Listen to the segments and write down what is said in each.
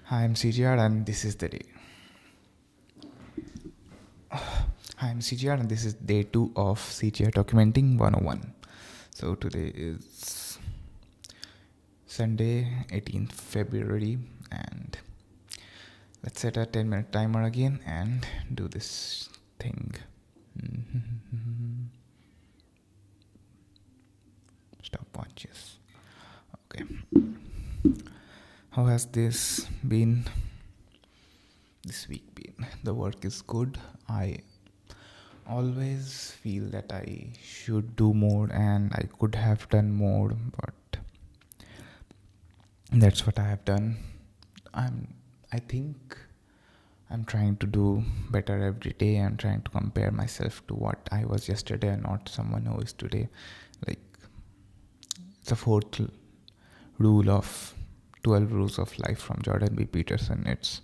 Hi, I'm CGR and this is the day. Hi, I'm CGR and this is day 2 of CGR Documenting 101. So today is Sunday, 18th February, and let's set a 10-minute timer again and do this thing. Stopwatches. Okay. How has this week been? The work is good. I always feel that I should do more and I could have done more, but that's what I have done. I think I'm trying to do better every day. I'm trying to compare myself to what I was yesterday and not someone who is today. Like, it's the fourth rule of 12 rules of life from Jordan B. Peterson. It's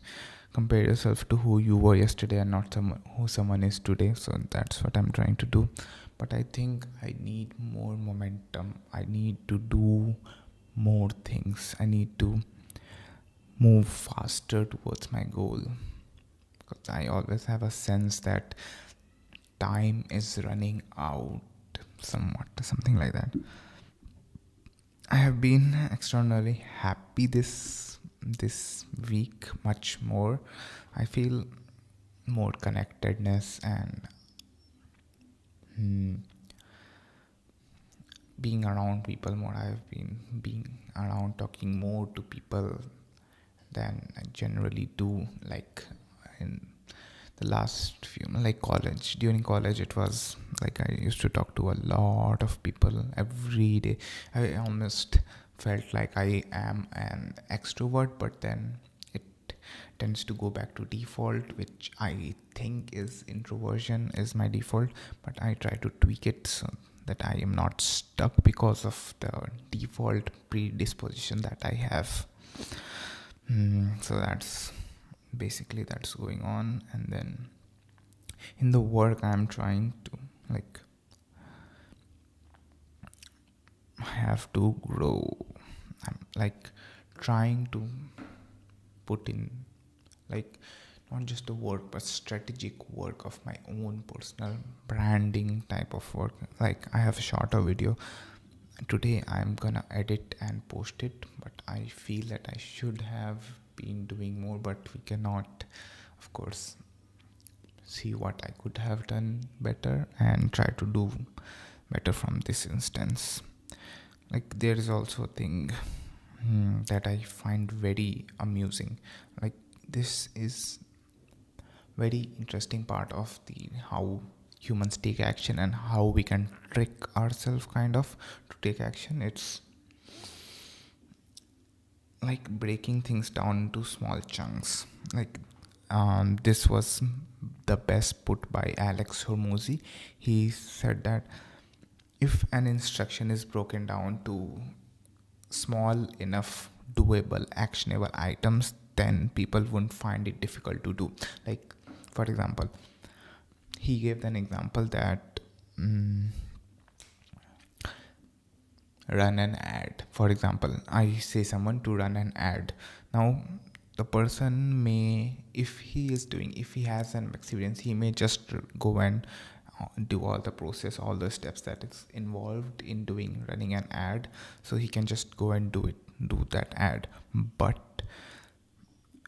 compare yourself to who you were yesterday and not who someone is today. So that's what I'm trying to do. But I think I need more momentum. I need to do more things. I need to move faster towards my goal. Because I always have a sense that time is running out, something like that. I have been extraordinarily happy this week, much more. I feel more connectedness and being around people more. I've been being around, talking more to people than I generally do. Like in the last few, like college. During college, it was like I used to talk to a lot of people every day. I almost felt like I am an extrovert, but then it tends to go back to default, which I think is introversion is my default, but I try to tweak it so that I am not stuck because of the default predisposition that I have. So that's basically that's going on. And then in the work I'm trying to, like, I have to grow. I'm like trying to put in, like, not just the work but strategic work of my own personal branding type of work. Like, I have a shorter video today. I'm gonna edit and post it, but I feel that I should have been doing more, but we cannot, of course, see what I could have done better and try to do better from this instance. Like, there is also a thing that I find very amusing. Like, this is very interesting part of the how humans take action and how we can trick ourselves kind of to take action. It's like breaking things down into small chunks. Like, this was the best put by Alex Hormozy. He said that if an instruction is broken down to small enough doable actionable items, then people wouldn't find it difficult to do. Like, for example, he gave an example that run an ad. For example, I say someone to run an ad. Now, the person may, if he has an experience, he may just go and do all the process, all the steps that is involved in running an ad. So he can just go and do that ad. But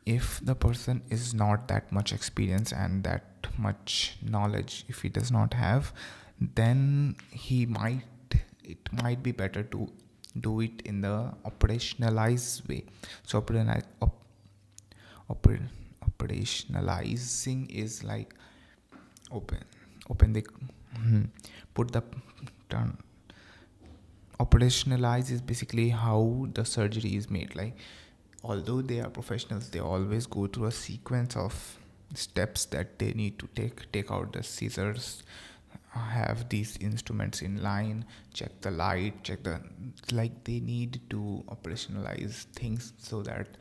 if the person is not that much experience and that much knowledge, if he does not have, then it might be better to do it in the operationalized way. So operationalizing is like open the put the turn. Operationalize is basically how the surgery is made. Like, although they are professionals, they always go through a sequence of steps that they need to take out the scissors, have these instruments in line, check the light, like, they need to operationalize things so that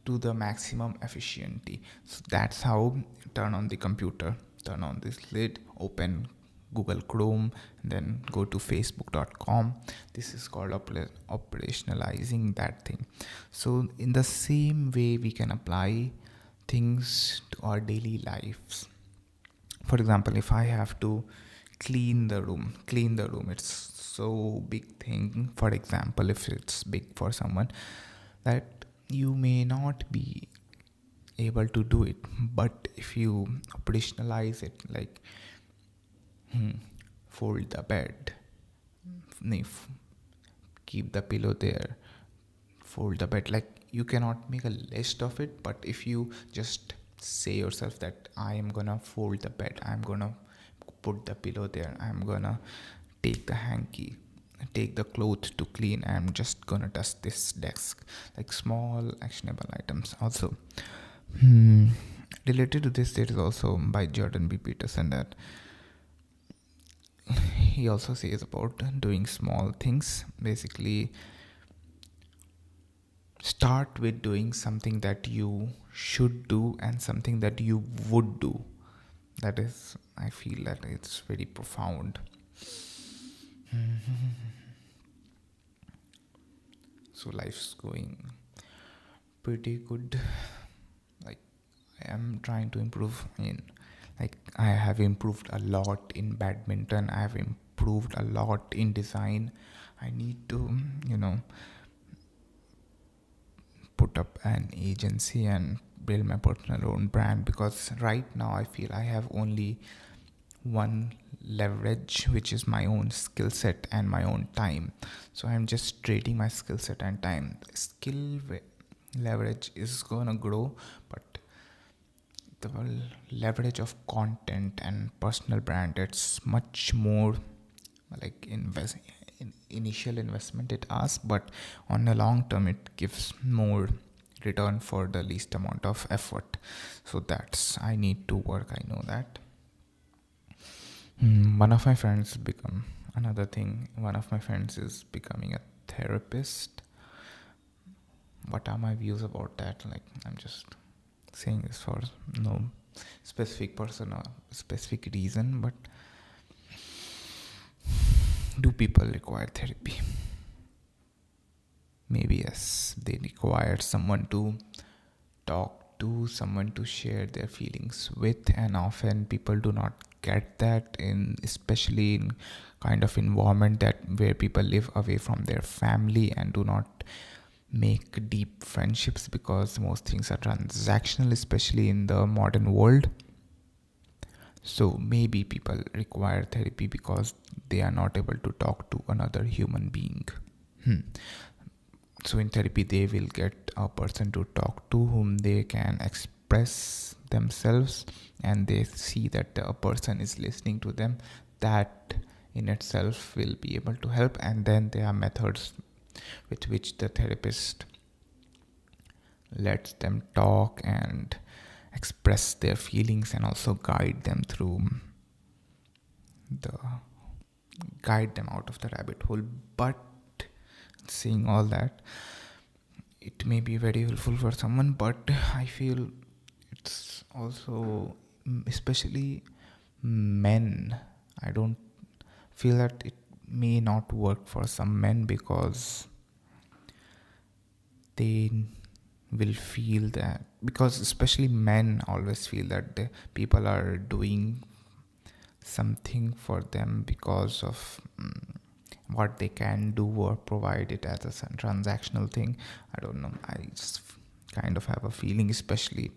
to the maximum efficiency. So that's how turn on the computer, turn on this lid, open Google Chrome, then go to facebook.com. This is called operationalizing that thing. So in the same way, we can apply things to our daily lives. For example, if I have to clean the room, it's so big thing. For example, if it's big for someone, that you may not be able to do it, but if you operationalize it, like fold the bed, keep the pillow there, fold the bed, like you cannot make a list of it, but if you just say yourself that I am gonna fold the bed, I'm gonna put the pillow there, I'm gonna take the hanky, take the clothes to clean, I'm just gonna dust this desk, like small actionable items. Also, related to this, there is also by Jordan B. Peterson that he also says about doing small things. Basically, start with doing something that you should do and something that you would do. That is, I feel that it's very profound. So life's going pretty good. Like, I am trying to improve like I have improved a lot in badminton, I have improved a lot in design. I need to put up an agency and build my personal own brand, because right now I feel I have only one leverage, which is my own skill set and my own time. So I'm just trading my skill set and time. Leverage is gonna grow, but the leverage of content and personal brand, it's much more like initial investment it asks, but on a long term it gives more return for the least amount of effort. So that's, I need to work, I know that. One of my friends become another thing. One of my friends is becoming a therapist. What are my views about that? Like, I'm just saying this for no specific person or specific reason, but do people require therapy? Maybe yes, they require someone to talk to, someone to share their feelings with, and often people do not get that, in especially in kind of environment that where people live away from their family and do not make deep friendships, because most things are transactional, especially in the modern world. So maybe people require therapy because they are not able to talk to another human being. So in therapy, they will get a person to talk to whom they can express themselves, and they see that a person is listening to them. That in itself will be able to help. And then there are methods with which the therapist lets them talk and express their feelings, and also guide them out of the rabbit hole. But saying all that, it may be very helpful for someone, but I feel it's also, especially men, I don't feel that it may not work for some men, because they will feel that, because especially men always feel that the people are doing something for them because of what they can do or provide it as a transactional thing. I don't know, I just kind of have a feeling, especially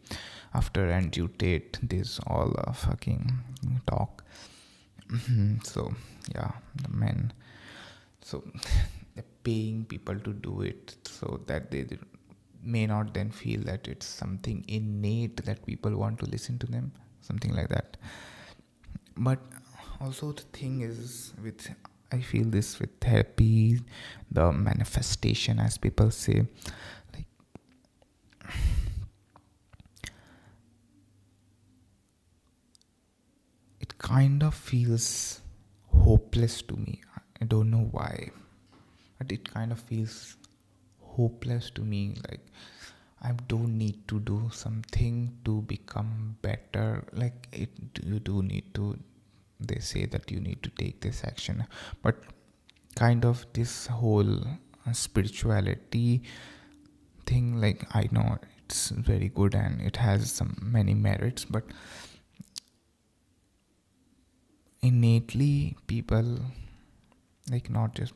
after Andrew Tate, this all fucking talk. So yeah, the men, so they're paying people to do it, so that they may not then feel that it's something innate that people want to listen to them, something like that. But also the thing is, with I feel this with therapy, the manifestation, as people say, like it kind of feels hopeless to me. I don't know why, but it kind of feels hopeless to me. Like, I don't need to do something to become better. Like, you do need to they say that you need to take this action. But kind of this whole spirituality thing, like, I know it's very good and it has some many merits, but innately people, like, not just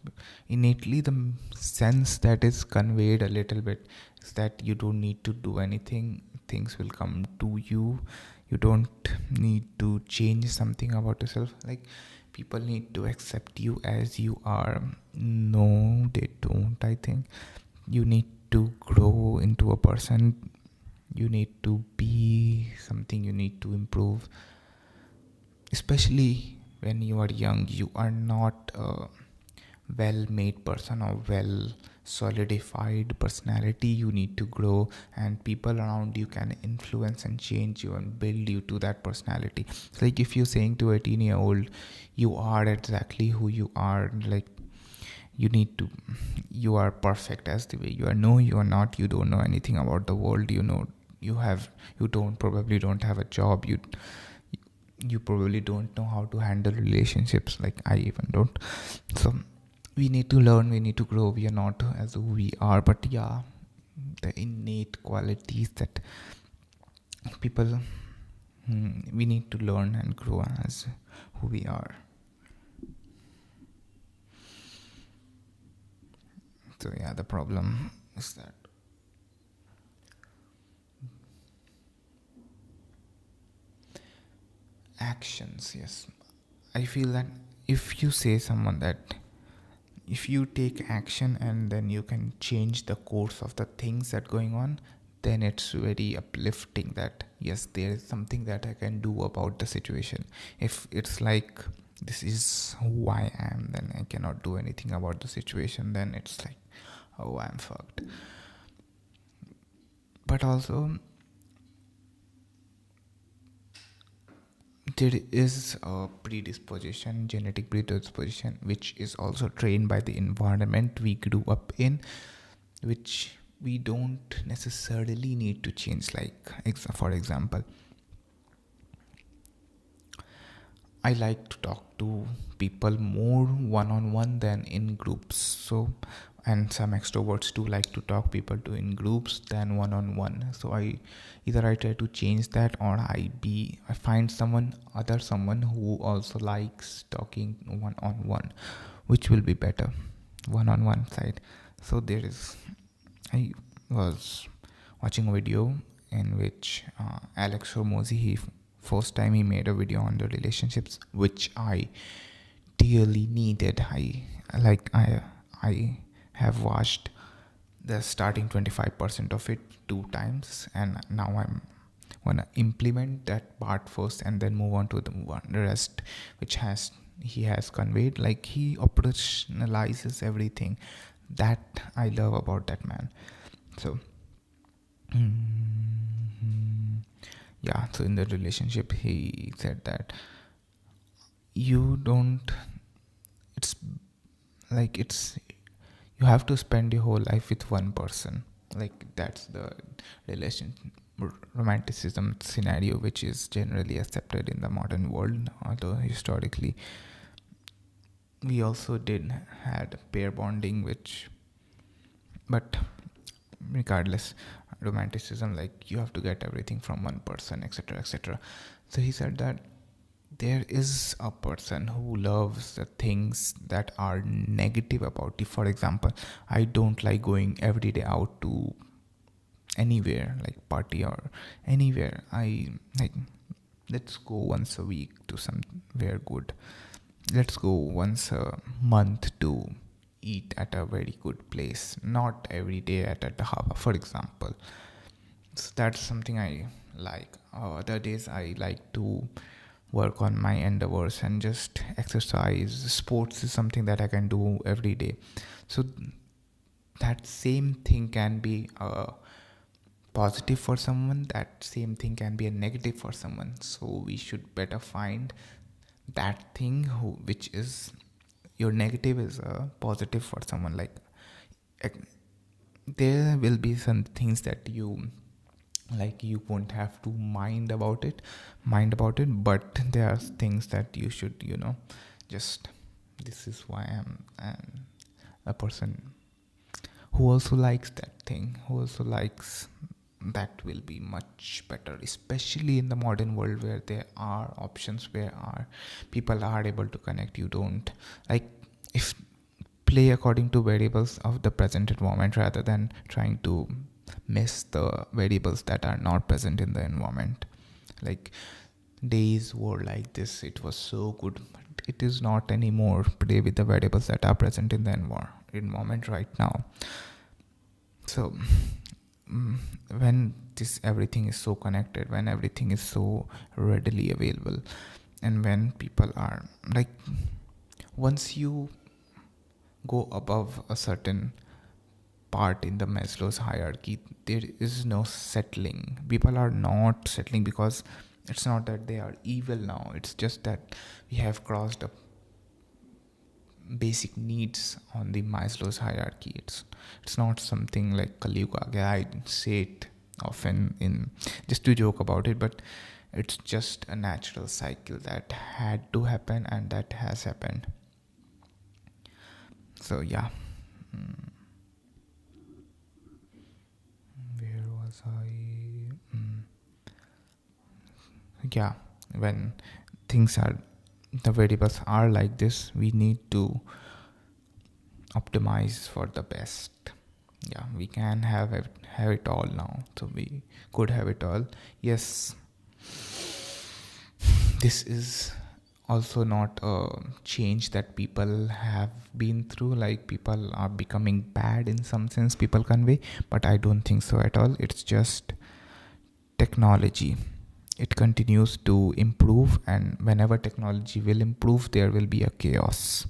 innately, the sense that is conveyed a little bit is that you don't need to do anything, things will come to you. You don't need to change something about yourself. Like, people need to accept you as you are. No, they don't. I think you need to grow into a person, you need to be something, you need to improve. Especially when you are young, you are not a well made person or well solidified personality. You need to grow, and people around you can influence and change you and build you to that personality. It's like if you're saying to a 18-year-old, you are exactly who you are, like, you are perfect as the way you are. No, you are not. You don't know anything about the world. You don't have a job. You probably don't know how to handle relationships, like I even don't. So we need to learn, we need to grow. We are not as who we are, but yeah, the innate qualities that people, we need to learn and grow as who we are. So yeah, the problem is that actions, yes. I feel that if you say someone that if you take action and then you can change the course of the things that going on, then it's very uplifting that yes, there is something that I can do about the situation. If it's like this is who I am, then I cannot do anything about the situation, then it's like, oh, I'm fucked. But also there is a predisposition, genetic predisposition, which is also trained by the environment we grew up in, which we don't necessarily need to change. Like, for example, I like to talk to people more one-on-one than in groups. So, and some extroverts do like to talk people to in groups than one-on-one. So I try to change that, or I find someone who also likes talking one-on-one, which will be better, one-on-one side. So I was watching a video in which Alex Hormozy, first time he made a video on the relationships, which I dearly needed. I have watched the starting 25% of it 2 times, and now I'm gonna implement that part first and then move on to the rest, which he has conveyed. Like, he operationalizes everything that I love about that man. So yeah, so in the relationship he said that you don't it's like it's you have to spend your whole life with one person. Like, that's the relation romanticism scenario, which is generally accepted in the modern world, although historically we also did had pair bonding, but regardless, romanticism, like, you have to get everything from one person, etc., etc. So he said that there is a person who loves the things that are negative about you. For example, I don't like going every day out to anywhere, like party or anywhere. I like, let's go once a week to somewhere good. Let's go once a month to eat at a very good place, not every day at a dhaba, for example. So that's something I like. Other days I like to work on my endeavors and just exercise. Sports is something that I can do every day. So that same thing can be a positive for someone, that same thing can be a negative for someone. So we should better find that thing which is your negative is a positive for someone. Like, there will be some things that you Like you won't have to mind about it, but there are things that you should, just, this is why I'm a person who also likes that thing, who also likes that will be much better, especially in the modern world where there are options, where are people are able to connect. You don't, like, if play according to variables of the present environment rather than trying to miss the variables that are not present in the environment. Like, days were like this, it was so good, but it is not anymore. Play with the variables that are present in the environment right now. So mm, when this everything is so connected, when everything is so readily available, and when people are like, once you go above a certain part in the Maslow's hierarchy, there is no settling. People are not settling because it's not that they are evil now, it's just that we have crossed a basic needs on the Maslow's hierarchy. It's not something like Kali Yuga. I say it often in just to joke about it, but it's just a natural cycle that had to happen and that has happened. So yeah. Where was I? Yeah, when things are, the variables are like this, we need to optimize for the best. Yeah, we can have it all now, so we could have it all. Yes, this is also not a change that people have been through, like people are becoming bad in some sense, people convey, but I don't think so at all. It's just technology, it continues to improve, and whenever technology will improve, there will be a chaos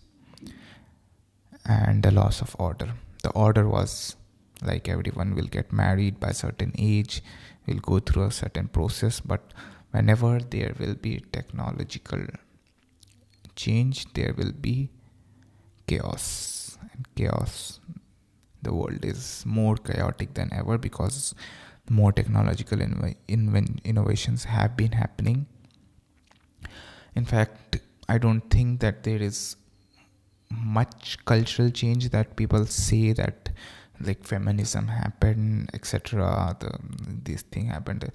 and a loss of order. The order was like everyone will get married by a certain age, will go through a certain process, but whenever there will be technological change, there will be chaos. And chaos, the world is more chaotic than ever because more technological innovations have been happening. In fact, I don't think that there is much cultural change that people say that, like, feminism happened, etc., this thing happened.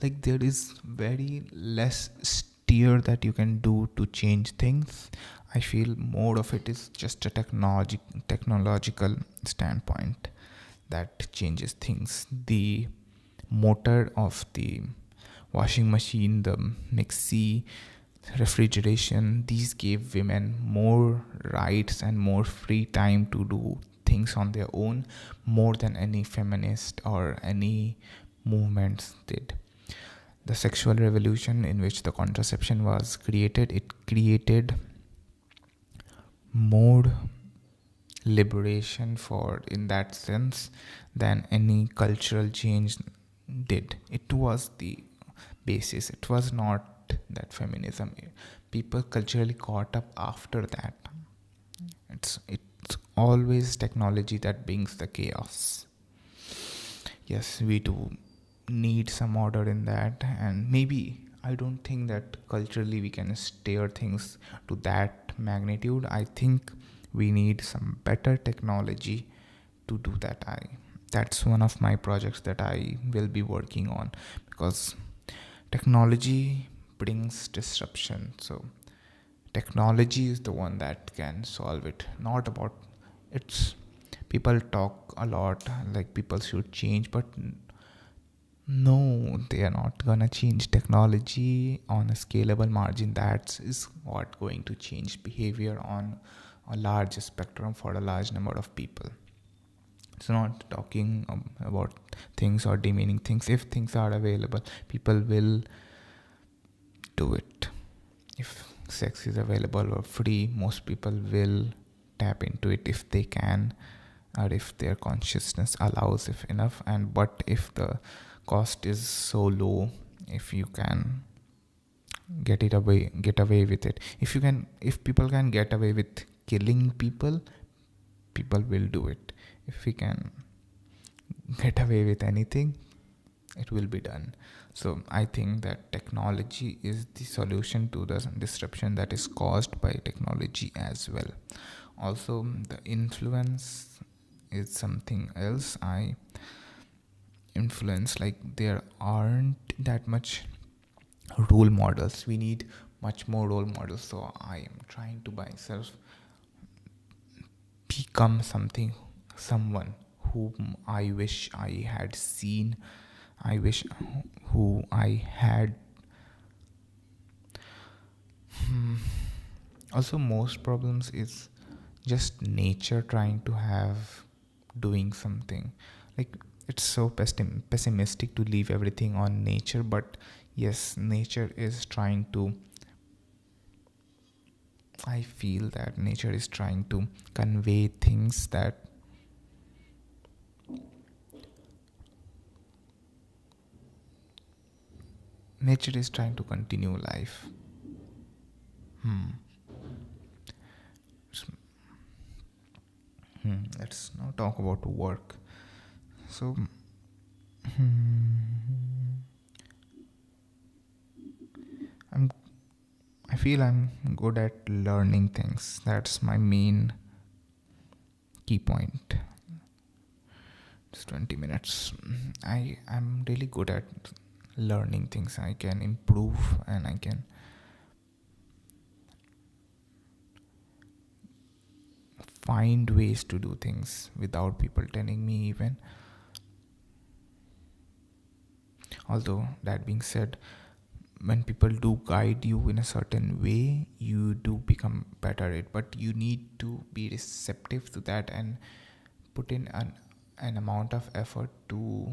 Like, there is very less steer that you can do to change things. I feel more of it is just a technological standpoint that changes things. The motor of the washing machine, the mixie, refrigeration, these gave women more rights and more free time to do things on their own, more than any feminist or any movements did. The sexual revolution in which the contraception was created, it created more liberation for, in that sense, than any cultural change did. It was the basis. It was not that feminism, people culturally caught up after that. It's always technology that brings the chaos. Yes, we do need some order in that, and maybe I don't think that culturally we can steer things to that magnitude. I think we need some better technology to do that. That's one of my projects that I will be working on, because technology brings disruption. So technology is the one that can solve it, not about, it's, people talk a lot like people should change, but no, they are not gonna change technology on a scalable margin. That is what going to change behavior on a large spectrum for a large number of people. It's not talking about things or demeaning things. If things are available, people will do it. If sex is available or free, most people will tap into it if they can, or if their consciousness allows, if enough. And but if the cost is so low, if you can get away with it, if people can get away with killing people, people will do it. If we can get away with anything, it will be done. So I think that technology is the solution to the disruption that is caused by technology as well. Also, the influence is something else. I influence, like, there aren't that much role models. We need much more role models. So I am trying to myself become someone whom I wish I had seen. I wish who I had. Also, most problems is just nature trying to have doing something. Like, it's so pessimistic to leave everything on nature, but yes, nature is trying to. I feel that nature is trying to convey things that nature is trying to continue life. Let's now talk about work. So, I'm I feel I'm good at learning things. That's my main key point. It's 20 minutes. I am really good at learning things. I can improve and I can find ways to do things without people telling me even. Although, that being said, when people do guide you in a certain way, you do become better at it, but you need to be receptive to that and put in an amount of effort to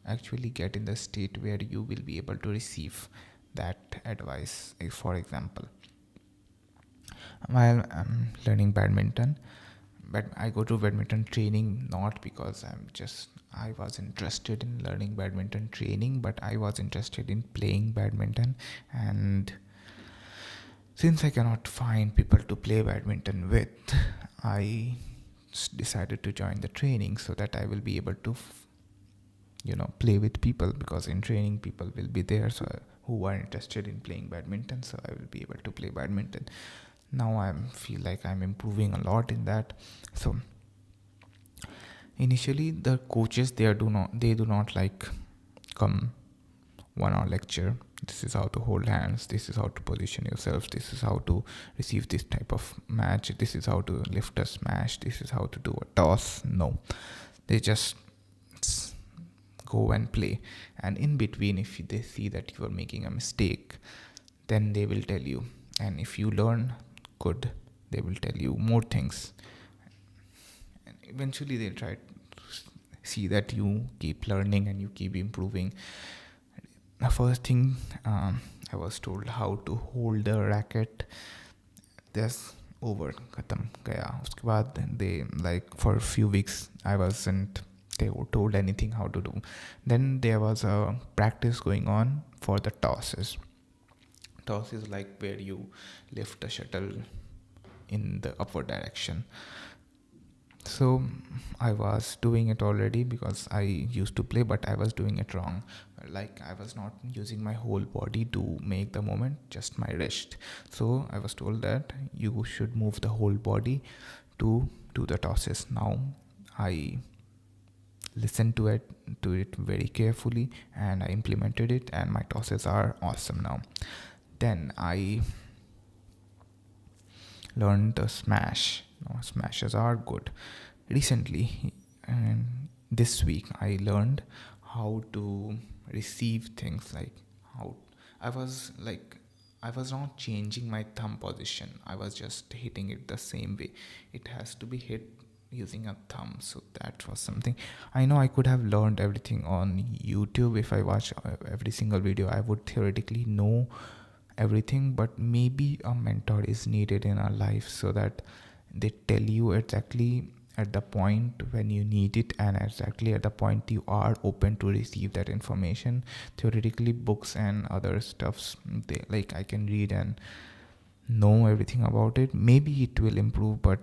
actually get in the state where you will be able to receive that advice. For example, while I'm learning badminton, but I go to badminton training not because I was interested in learning badminton training, but I was interested in playing badminton. And since I cannot find people to play badminton with, I decided to join the training so that I will be able to play with people, because in training people will be there who are interested in playing badminton, so I will be able to play badminton. Now I feel like I'm improving a lot in that. So initially the coaches, they do not like come 1 hour lecture. This is how to hold hands, this is how to position yourself, this is how to receive this type of match, this is how to lift a smash, this is how to do a toss. No, they just go and play, and in between, if they see that you are making a mistake, then they will tell you, and if you learn good, they will tell you more things, and eventually they'll try to see that you keep learning and you keep improving. The first thing, I was told how to hold the racket. This over khatam gaya. Uske baad they, like, for a few weeks I wasn't told anything how to do. Then there was a practice going on for the tosses. Toss is like where you lift a shuttle in the upward direction. So I was doing it already because I used to play, but I was doing it wrong. Like, I was not using my whole body to make the movement, just my wrist. So I was told that you should move the whole body to do the tosses. Now I listened to it very carefully, and I implemented it, and my tosses are awesome now. Then I learned the smash. Smashes are good. Recently, and this week, I learned how to receive things, like how I was like I was not changing my thumb position. I was just hitting it the same way. It has to be hit using a thumb. So that was something. I know I could have learned everything on YouTube. If I watch every single video, I would theoretically know everything, but maybe a mentor is needed in our life so that they tell you exactly at the point when you need it, and exactly at the point you are open to receive that information. Theoretically, books and other stuffs, they, like, I can read and know everything about it. Maybe it will improve, but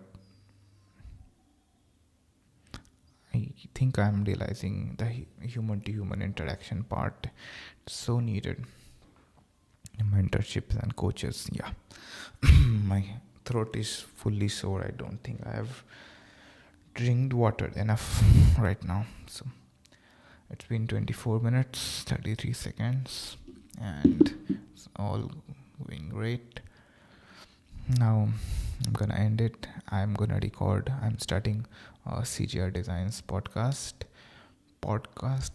I think I'm realizing the human to human interaction part is so needed in mentorships and coaches. Yeah. My throat is fully sore. I don't think I have drank water enough right now. So it's been 24 minutes, 33 seconds, and it's all going great. Now I'm gonna end it. I'm gonna record. I'm starting a CGR Designs podcast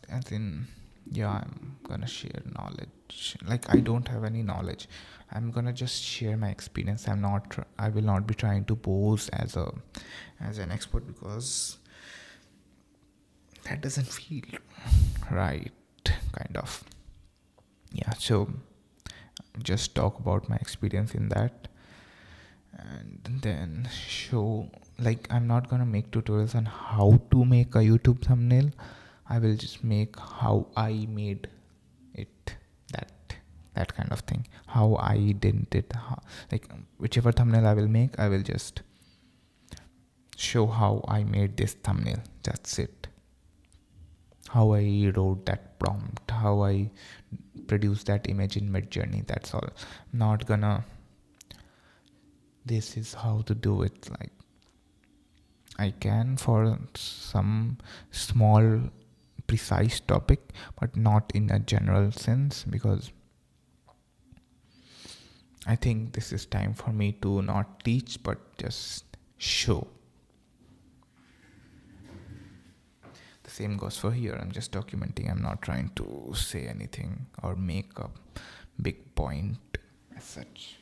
as in, yeah, I'm gonna share knowledge. Like, I don't have any knowledge. I'm gonna just share my experience. I will not be trying to pose as an expert, because that doesn't feel right, kind of. Yeah, so just talk about my experience in that, and then show, like, I'm not gonna make tutorials on how to make a YouTube thumbnail. I will just make how I made it, that kind of thing, how I did it, like, whichever thumbnail I will make, I will just show how I made this thumbnail. That's it. How I wrote that prompt, how I produced that image in Midjourney. That's all. Not gonna, this is how to do it. Like, I can for some small precise topic, but not in a general sense, because I think this is time for me to not teach but just show. The same goes for here. I'm just documenting. I'm not trying to say anything or make a big point as such.